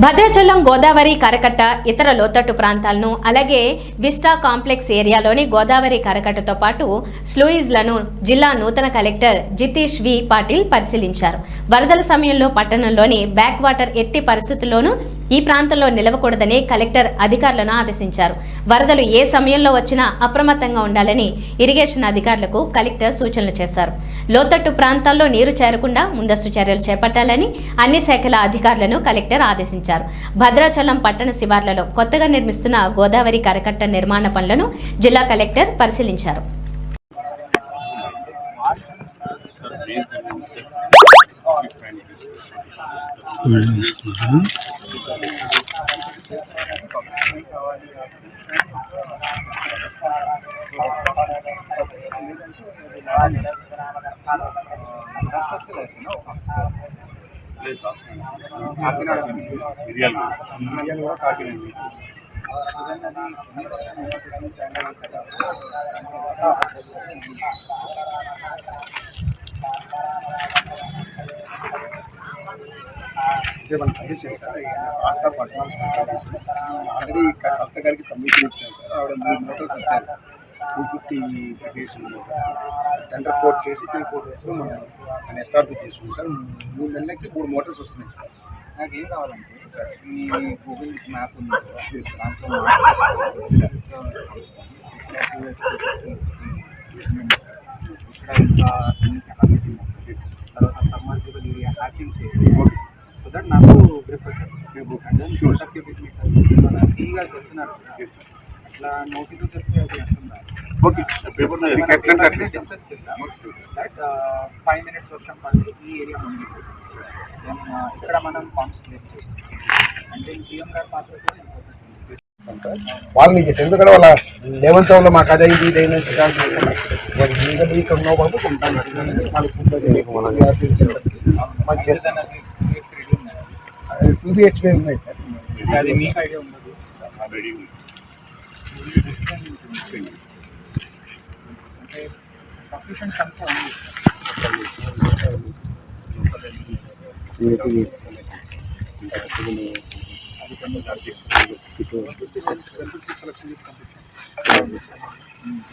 భద్రాచలం గోదావరి కరకట్ట ఇతర లోతట్టు ప్రాంతాలను అలాగే విస్టా కాంప్లెక్స్ ఏరియాలోని గోదావరి కరకట్టతో పాటు స్లూయిజ్లను జిల్లా నూతన కలెక్టర్ జితేష్ వి పాటిల్ పరిశీలించారు. వరదల సమయంలో పట్టణంలోని బ్యాక్ వాటర్ ఎట్టి పరిస్థితుల్లోనూ ఈ ప్రాంతంలో నిలవకూడదని కలెక్టర్ అధికారులను ఆదేశించారు. వరదలు ఏ సమయంలో వచ్చినా అప్రమత్తంగా ఉండాలని ఇరిగేషన్ అధికారులకు కలెక్టర్ సూచనలు చేశారు. లోతట్టు ప్రాంతాల్లో నీరు చేరకుండా ముందస్తు చర్యలు చేపట్టాలని అన్ని శాఖల అధికారులను కలెక్టర్ ఆదేశించారు. భద్రాచలం పట్టణ శివార్లలో కొత్తగా నిర్మిస్తున్న గోదావరి కరకట్ట నిర్మాణ పనులను జిల్లా కలెక్టర్ పరిశీలించారు. మనం సబ్మిట్ చేశారు. రాష్ట్ర పట్టణాలు ఆల్రెడీ కలెక్టర్ గారికి సబ్మిషన్ ఇచ్చారు సార్. ఆవిడ 3 మోటార్స్ వచ్చారు. 250 అప్లికేషన్ టెండర్ కోడ్ చేసి 3 కోర్సెస్ మనం ఎస్టాబ్లిష్ చేసుకున్నాం సార్. 3 నెలలకి 3 మోటార్స్ వస్తున్నాయి సార్. నాకు ఏం కావాలంటే ఈ గూగుల్ మ్యాప్ ఉంది దాంట్లో తర్వాత సబ్మర్సిబుల్ ఏరియా హ్యాచింగ్ చేయాలి. సో దట్ నాకు ప్రిఫర్ ఫ్రీగా చెప్తున్నారు అట్లా నోటితో చెప్తే అది వస్తుందా? ఓకే డిస్కస్ చేద్దాం. దట్ 5 minutes వర్షం పడి ఈ ఏరియా ఉంది. ఇక్కడ మనం పంప్స్ ప్లేస్ చేస్తాం అంటే సీఎం గారు పాత్ర వాళ్ళు మీకు ఎందుకంటే వాళ్ళ లెవెన్త్ లో మాకు అదే ఇది ఇదైనా ఉన్నావు బాబు ఉంటాను వాళ్ళకి 2 BHK ఉన్నాయి సార్. అది మీకు ఐడియా ఉండదు. అంటే సఫిషియెంట్ సంఖ్య ఉంది.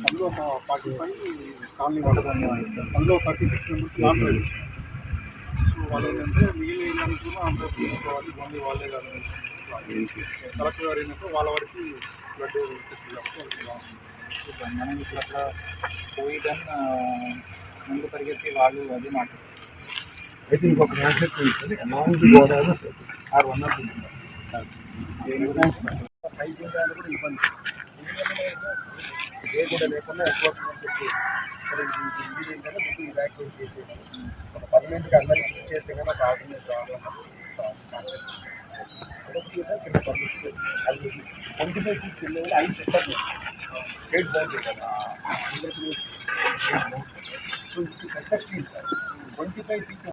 అందులో 45 కాలనీ వాటర్ అందులో 36 మెంబర్స్ నాన్ రైడర్. సో వాళ్ళు ఏంటంటే మిగిలిన కూడా అందరూ తీసుకోవాలి. ఓన్లీ వాళ్ళే కాదు కలెక్టర్ గారు ఏంటంటే వాళ్ళ వరకు బ్లడ్ మనం ఇప్పుడు అక్కడ పోయి దాన్ని ముందు పరిగెత్తి వాళ్ళు అదే మాట్లాడుతారు. అయితే ఇంకొక కాన్సెప్ట్ ఉంటుంది. అమౌంట్ గోదావరి ఆర్ 1 ఆఫ్ కూడా ఇబ్బంది ఏ కూడా లేకుండా ఎన్ఫోర్స్మెంట్ చెప్పి ఏంటంటే ముందు ఇవాక్యుయేట్ చేసేసి ఒక పర్మనెంట్గా అందరికీ షిఫ్ట్ చేస్తే కానీ ఒక ఆర్డినెన్స్ రావడం 25 ఫీట్స్ వెళ్ళేది 5 సెక్టర్లు స్టేట్ బౌండరీ కదా. So 25 feets